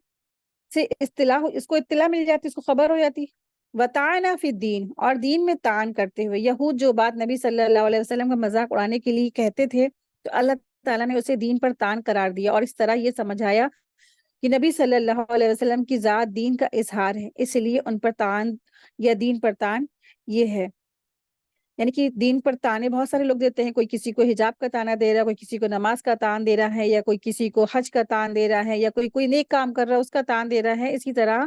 سے اس کو اطلاع مل جاتی، اس کو خبر ہو جاتی۔ وطعنا فی الدین، اور دین میں طعن کرتے ہوئے، یہود جو بات نبی صلی اللہ علیہ وسلم کا مذاق اڑانے کے لیے کہتے تھے تو اللہ تعالیٰ نے اسے دین پر طعن قرار دیا، اور اس طرح یہ سمجھایا کہ نبی صلی اللہ علیہ وسلم کی ذات دین کا اظہار ہے، اس لیے ان پر طعن یا دین پر طعن یہ ہے۔ یعنی کہ دین پر تانے بہت سارے لوگ دیتے ہیں، کوئی کسی کو حجاب کا تانا دے رہا ہے، کوئی کسی کو نماز کا تان دے رہا ہے، یا کوئی کسی کو حج کا تان دے رہا ہے، یا کوئی نیک کام کر رہا ہے اس کا تان دے رہا ہے۔ اسی طرح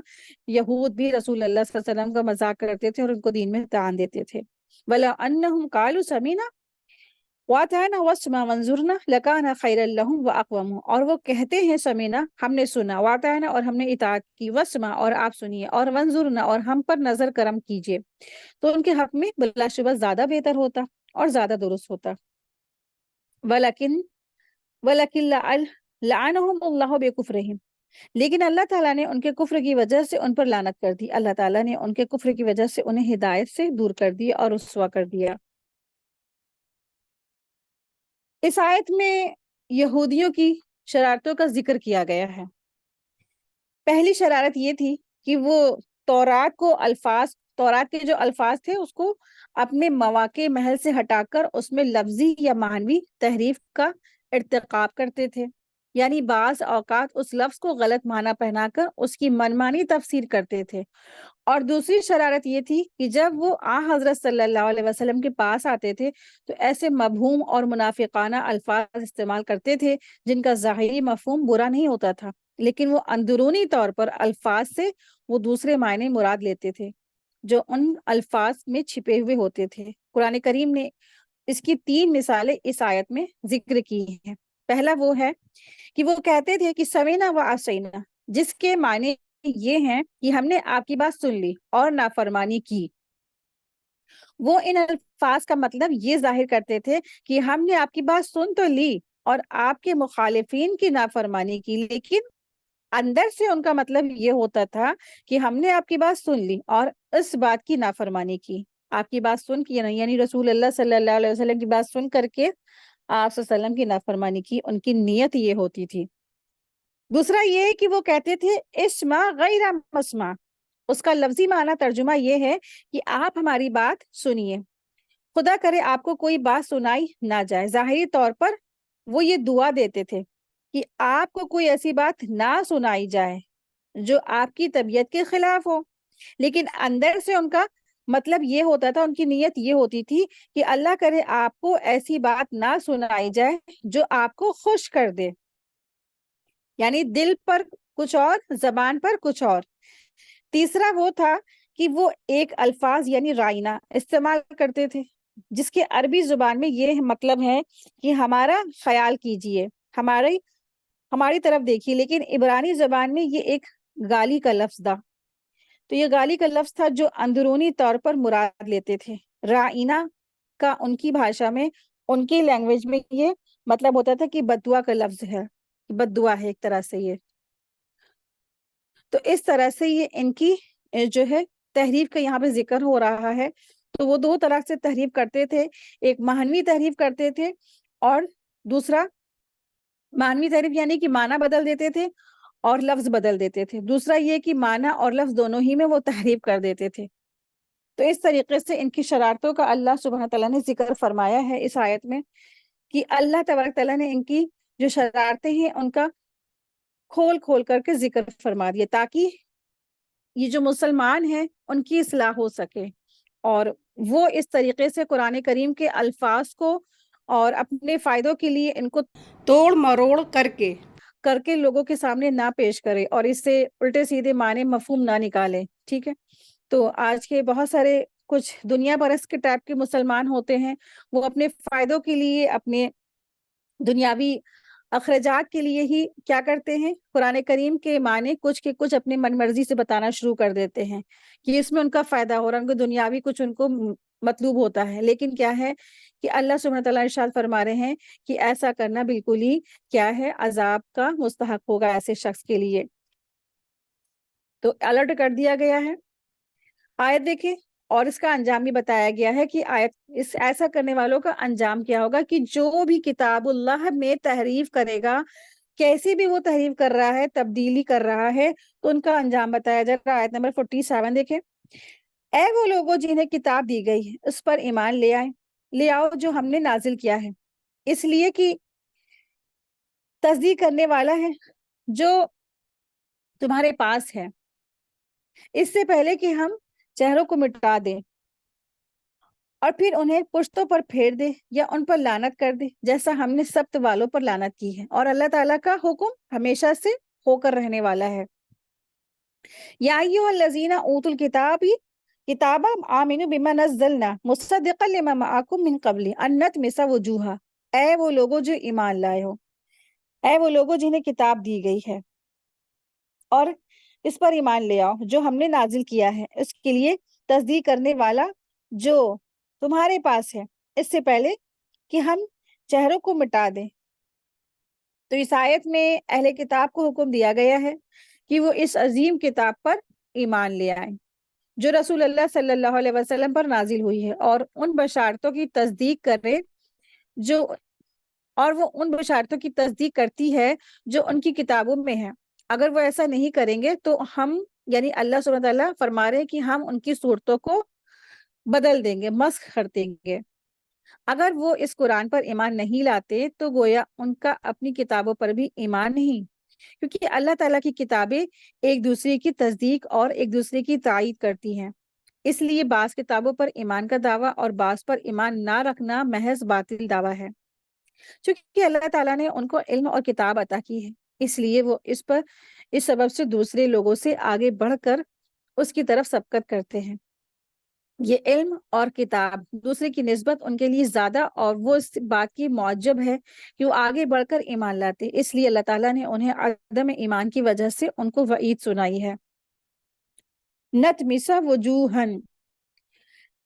یہود بھی رسول اللہ صلی اللہ علیہ وسلم کا مذاق کرتے تھے اور ان کو دین میں تان دیتے تھے۔ وَلَا أَنَّهُمْ قَالُوا سَمِعْنَا وَأَطَعْنَا وَاسْمَعْ وَانظُرْنَا لَكَانَ خَيْرًا لَهُمْ وَأَقْوَمُ، اور وہ کہتے ہیں سمینا، ہم نے سنا، وَأَطَعْنَا اور ہم نے اطاعت کی، وَاسْمَعْ اور آپ سنیے، اور وَانظُرْنَا اور ہم پر نظر کرم کیجیے، تو ان کے حق میں بلا شبہ زیادہ بہتر ہوتا اور زیادہ درست ہوتا۔ ولیکن لعنہم اللہ بکفرہم، لیکن اللہ تعالیٰ نے ان کے کفر کی وجہ سے ان پر لعنت کر دی، اللہ تعالیٰ نے ان کے کفر کی وجہ سے انہیں ہدایت سے دور کر دیا اور رسوا کر دیا۔ اس آیت میں یہودیوں کی شرارتوں کا ذکر کیا گیا ہے۔ پہلی شرارت یہ تھی کہ وہ تورات کے جو الفاظ تھے اس کو اپنے مواقع محل سے ہٹا کر اس میں لفظی یا معنوی تحریف کا ارتکاب کرتے تھے، یعنی بعض اوقات اس لفظ کو غلط معنی پہنا کر اس کی منمانی تفسیر کرتے تھے۔ اور دوسری شرارت یہ تھی کہ جب وہ حضرت صلی اللہ علیہ وسلم کے پاس آتے تھے تو ایسے مبہوم اور منافقانہ الفاظ استعمال کرتے تھے جن کا ظاہری مفہوم برا نہیں ہوتا تھا، لیکن وہ اندرونی طور پر الفاظ سے وہ دوسرے معنی مراد لیتے تھے جو ان الفاظ میں چھپے ہوئے ہوتے تھے۔ قرآن کریم نے اس کی 3 مثالیں اس آیت میں ذکر کی ہیں۔ پہلا وہ ہے کہ وہ کہتے تھے کہ سمینا و عصینا، جس کے معنی یہ ہیں کہ ہم نے آپ کی بات سن لی اور نافرمانی کی۔ وہ ان الفاظ کا مطلب یہ ظاہر کرتے تھے کہ ہم نے آپ کی بات سن تو لی اور آپ کے مخالفین کی نافرمانی کی، لیکن اندر سے ان کا مطلب یہ ہوتا تھا کہ ہم نے آپ کی بات سن لی اور اس بات کی نافرمانی کی۔ آپ کی بات سن کے یعنی رسول اللہ صلی اللہ علیہ وسلم کی بات سن کر کے آپ صلی اللہ علیہ وسلم کی نافرمانی کی، ان کی نیت یہ ہوتی تھی۔ دوسرا یہ کہ وہ کہتے تھے اسمع غیر مسمع، اس کا لفظی معنی ترجمہ یہ ہے کہ آپ ہماری بات سنیے، خدا کرے آپ کو کوئی بات سنائی نہ جائے۔ ظاہری طور پر وہ یہ دعا دیتے تھے کہ آپ کو کوئی ایسی بات نہ سنائی جائے جو آپ کی طبیعت کے خلاف ہو، لیکن اندر سے ان کا مطلب یہ ہوتا تھا، ان کی نیت یہ ہوتی تھی کہ اللہ کرے آپ کو ایسی بات نہ سنائی جائے جو آپ کو خوش کر دے، یعنی دل پر کچھ اور، زبان پر کچھ اور۔ تیسرا وہ تھا کہ وہ ایک الفاظ یعنی رائنا استعمال کرتے تھے جس کے عربی زبان میں یہ مطلب ہے کہ ہمارا خیال کیجئے، ہماری طرف دیکھیے، لیکن عبرانی زبان میں یہ ایک گالی کا لفظ تھا۔ تو یہ گالی کا لفظ تھا جو اندرونی طور پر مراد لیتے تھے۔ رائنا کا ان کی بھاشا میں، ان کی لینگویج میں یہ مطلب ہوتا تھا کہ بد دعا کا لفظ ہے، بد دعا ہے ایک طرح سے یہ۔ تو اس طرح سے یہ ان کی جو ہے تحریف کا یہاں پہ ذکر ہو رہا ہے۔ تو وہ 2 طرح سے تحریف کرتے تھے، ایک معنوی تحریف کرتے تھے اور دوسرا معنوی تحریف یعنی کہ معنی بدل دیتے تھے اور لفظ بدل دیتے تھے، دوسرا یہ کہ معنی اور لفظ دونوں ہی میں وہ تحریف کر دیتے تھے۔ تو اس طریقے سے ان کی شرارتوں کا اللہ سبحانہ تعالیٰ نے ذکر فرمایا ہے اس آیت میں کہ اللہ تبارک تعالیٰ نے ان کی جو شرارتیں ہیں ان کا کھول کھول کر کے ذکر فرما دیا تاکہ یہ جو مسلمان ہیں ان کی اصلاح ہو سکے اور وہ اس طریقے سے قرآن کریم کے الفاظ کو اور اپنے فائدوں کے لیے ان کو توڑ مروڑ کر کے لوگوں کے سامنے نہ پیش کرے اور اس سے الٹے سیدھے معنی مفہوم نہ نکالے۔ ٹھیک ہے، تو آج کے بہت سارے کچھ دنیا پرست کے ٹائپ کے مسلمان ہوتے ہیں، وہ اپنے فائدوں کے لیے، اپنے دنیاوی اخراجات کے لیے ہی کیا کرتے ہیں، قرآن کریم کے معنی کچھ کے کچھ اپنی من مرضی سے بتانا شروع کر دیتے ہیں کہ اس میں ان کا فائدہ ہو رہا ہے، ان کو دنیاوی کچھ ان کو مطلوب ہوتا ہے۔ لیکن کیا ہے کہ اللہ سبحانہ تعالیٰ ارشاد فرما رہے ہیں کہ ایسا کرنا بالکل ہی کیا ہے، عذاب کا مستحق ہوگا ایسے شخص کے لیے۔ تو الرٹ کر دیا گیا ہے۔ آیت دیکھیں، اور اس کا انجام بھی بتایا گیا ہے کہ ایسا کرنے والوں کا انجام کیا ہوگا کہ جو بھی کتاب اللہ میں تحریف کرے گا، کیسی بھی وہ تحریف کر رہا ہے، تبدیلی کر رہا ہے، تو ان کا انجام بتایا جا رہا ہے۔ آیت نمبر 47 دیکھیں، اے وہ لوگوں جنہیں کتاب دی گئی ہے اس پر ایمان لے آؤ جو ہم نے نازل کیا ہے، اس لیے کہ تصدیق کرنے والا ہے جو تمہارے پاس ہے، اس سے پہلے کہ ہم چہروں کو مٹا دیں اور پھر انہیں پشتوں پر پھیر دے یا ان پر لعنت کر دے، جیسا ہم نے سبت والوں پر لعنت کی ہے، اور اللہ تعالیٰ کا حکم ہمیشہ سے ہو کر رہنے والا ہے۔ یا ایھا الذین اوتوا الکتاب کتاب آمنوا بما نزلنا مصدقا لما معکم من قبل ان نطمس وجوہا، اے وہ لوگوں جو ایمان لائے ہو، اے وہ لوگوں جنہیں کتاب دی گئی ہے، اور اس پر ایمان لے آؤ جو ہم نے نازل کیا ہے، اس کے لیے تصدیق کرنے والا جو تمہارے پاس ہے، اس سے پہلے کہ ہم چہروں کو مٹا دیں۔ تو اس آیت میں اہل کتاب کو حکم دیا گیا ہے کہ وہ اس عظیم کتاب پر ایمان لے آئیں جو رسول اللہ صلی اللہ علیہ وسلم پر نازل ہوئی ہے، اور ان بشارتوں کی تصدیق کرے جو اور وہ ان بشارتوں کی تصدیق کرتی ہے جو ان کی کتابوں میں ہے۔ اگر وہ ایسا نہیں کریں گے تو ہم، یعنی اللہ سبحانہ وتعالیٰ فرما رہے ہیں کہ ہم ان کی صورتوں کو بدل دیں گے، مسخ کر دیں گے۔ اگر وہ اس قرآن پر ایمان نہیں لاتے تو گویا ان کا اپنی کتابوں پر بھی ایمان نہیں، کیونکہ اللہ تعالیٰ کی کتابیں ایک دوسرے کی تصدیق اور ایک دوسرے کی تائید کرتی ہیں۔ اس لیے بعض کتابوں پر ایمان کا دعویٰ اور بعض پر ایمان نہ رکھنا محض باطل دعویٰ ہے۔ چونکہ اللہ تعالیٰ نے ان کو علم اور کتاب عطا کی ہے، اس لیے وہ اس سبب سے دوسرے لوگوں سے آگے بڑھ کر اس کی طرف سبقت کرتے ہیں۔ یہ علم اور کتاب دوسرے کی نسبت ان کے لیے زیادہ، اور وہ اس بات کی معجب ہے کہ وہ آگے بڑھ کر ایمان لاتے، اس لیے اللہ تعالیٰ نے انہیں عدم ایمان کی وجہ سے ان کو وعید سنائی ہے۔ نتمس وجوہن،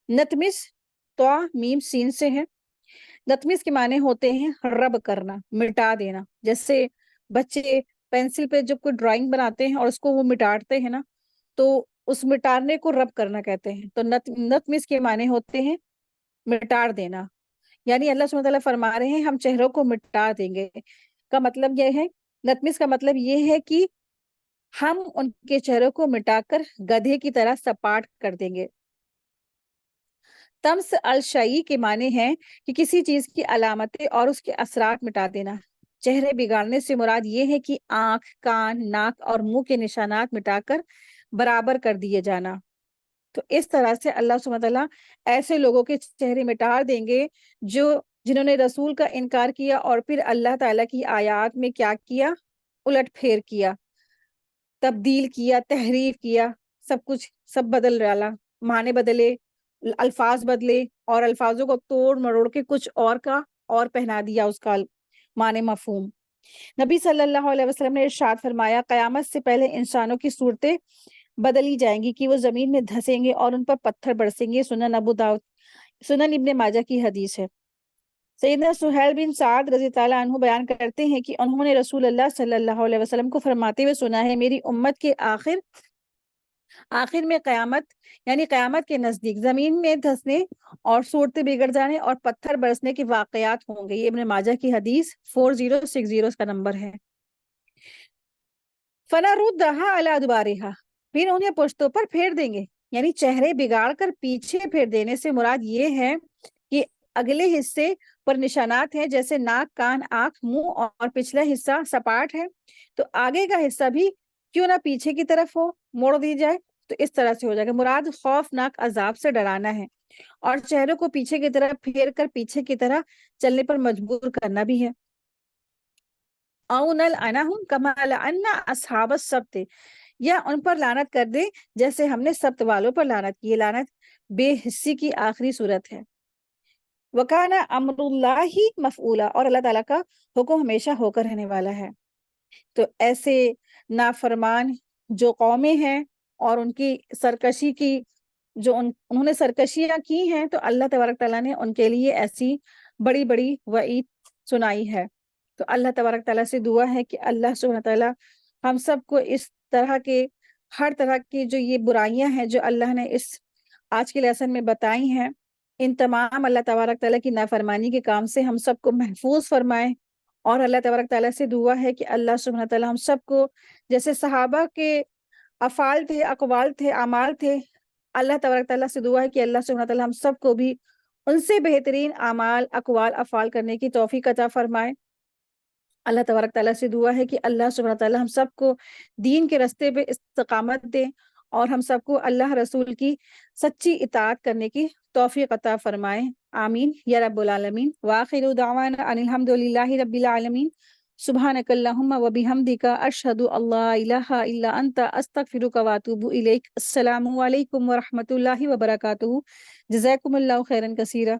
نتمس تو میم سین سے ہے۔ نتمس کے معنی ہوتے ہیں رب کرنا، مٹا دینا۔ جیسے بچے پینسل پہ جب کوئی ڈرائنگ بناتے ہیں اور اس کو وہ مٹاتے ہیں نا، تو اس مٹانے کو رب کرنا کہتے ہیں۔ تو نتمس کے معنی ہوتے ہیں مٹا دینا، یعنی اللہ سبحانہ وتعالیٰ فرما رہے ہیں ہم چہروں کو مٹا دیں گے کا مطلب یہ ہے، نتمس کا مطلب یہ ہے کہ ہم ان کے چہروں کو مٹا کر گدھے کی طرح سپاٹ کر دیں گے۔ تمس الشیء کے معنی ہیں کہ کسی چیز کی علامتیں اور اس کے اثرات مٹا دینا۔ چہرے بگاڑنے سے مراد یہ ہے کہ آنکھ، کان، ناک اور منہ کے نشانات مٹا کر برابر کر دیے جانا۔ تو اس طرح سے اللہ سبحانہ وتعالیٰ ایسے لوگوں کے چہرے مٹا دیں گے جنہوں نے رسول کا انکار کیا اور پھر اللہ تعالیٰ کی آیات میں کیا کیا، الٹ پھیر کیا، تبدیل کیا، تحریف کیا، سب بدل ڈالا، معنی بدلے، الفاظ بدلے، اور الفاظوں کو توڑ مروڑ کے کچھ اور کا اور پہنا دیا اس کا معنی مفہوم۔ نبی صلی اللہ علیہ وسلم نے ارشاد فرمایا قیامت سے پہلے انسانوں کی صورتیں بدلی جائیں گی کہ وہ زمین میں دھسیں گے اور ان پر پتھر برسیں گے۔ سنن ابن ماجہ کی حدیث ہے۔ سیدنا سہیل بن سعد رضی اللہ عنہ بیان کرتے ہیں کہ انہوں نے رسول اللہ صلی اللہ علیہ وسلم کو فرماتے ہوئے سنا ہے میری امت کے آخر میں قیامت، یعنی قیامت کے نزدیک زمین میں دھسنے اور صورتیں بگڑ جانے اور پتھر برسنے کے واقعات ہوں گے۔ یہ ابن ماجہ کی حدیث 4060 کا نمبر ہے۔ فَنَرُدَّهَا عَلَى أَدْبَارِهَا، پھر انہیں پشتوں پر پھیر دیں گے، یعنی چہرے بگاڑ کر پیچھے پھیر دینے سے مراد یہ ہے کہ اگلے حصے پر نشانات ہیں، جیسے ناک، کان، آنکھ، منہ، اور پچھلا حصہ سپاٹ ہے تو آگے کا حصہ بھی کیوں نہ پیچھے کی طرف ہو، موڑ دی جائے، تو اس طرح سے ہو جائے گا۔ مراد خوفناک عذاب سے ڈرانا ہے، اور چہروں کو پیچھے کی طرف پھیر کر پیچھے کی طرح چلنے پر مجبور کرنا بھی ہے۔ اَوْ نَلْعَنَهُمْ كَمَا لَعَنَّا أَصْحَابَ السَّبْتِ، یا ان پر لعنت کر دے جیسے ہم نے سبت والوں پر لعنت کی۔ لعنت بے حسی کی آخری صورت ہے۔ وَكَانَ أَمْرُ اللَّهِ مَفْعُولًا، اور اللہ تعالیٰ کا حکم ہمیشہ ہو کر رہنے والا ہے۔ تو ایسے نافرمان جو قومیں ہیں اور ان کی سرکشی کی انہوں نے سرکشیاں کی ہیں، تو اللہ تبارک تعالیٰ نے ان کے لیے ایسی بڑی بڑی وعید سنائی ہے۔ تو اللہ تبارک تعالیٰ سے دعا ہے کہ اللہ سبحانہ تعالیٰ ہم سب کو اس طرح کے ہر طرح کی جو یہ برائیاں ہیں جو اللہ نے اس آج کے لیسن میں بتائی ہیں، ان تمام اللہ تبارک تعالیٰ کی نافرمانی کے کام سے ہم سب کو محفوظ فرمائے، اور اللہ تبارک تعالیٰ سے دعا ہے کہ اللہ سبحانہ تعالیٰ ہم سب کو جیسے صحابہ کے افعال تھے، اقوال تھے، اعمال تھے، اللہ تبارک تعالیٰ سے دعا ہے کہ اللہ سبحانہ تعالیٰ ہم سب کو بھی ان سے بہترین اعمال، اقوال، افعال کرنے کی توفیق عطا فرمائے۔ اللہ تبارک تعالیٰ سے دعا ہے کہ اللہ سبحانہ تعالیٰ ہم سب کو دین کے راستے پہ استقامت دے، اور ہم سب کو اللہ رسول کی سچی اطاعت کرنے کی توفیق عطا فرمائے، آمین یا رب العالمین۔ وآخر دعوانا ان الحمد للہ رب العالمین، سبحانک اللہم و بحمدک، اشہد ان لا الہ الا انت، استغفرک و اتوب الیک۔ السلام علیکم ورحمۃ اللہ وبرکاتہ۔ جزاکم اللہ خیرا کثیرا۔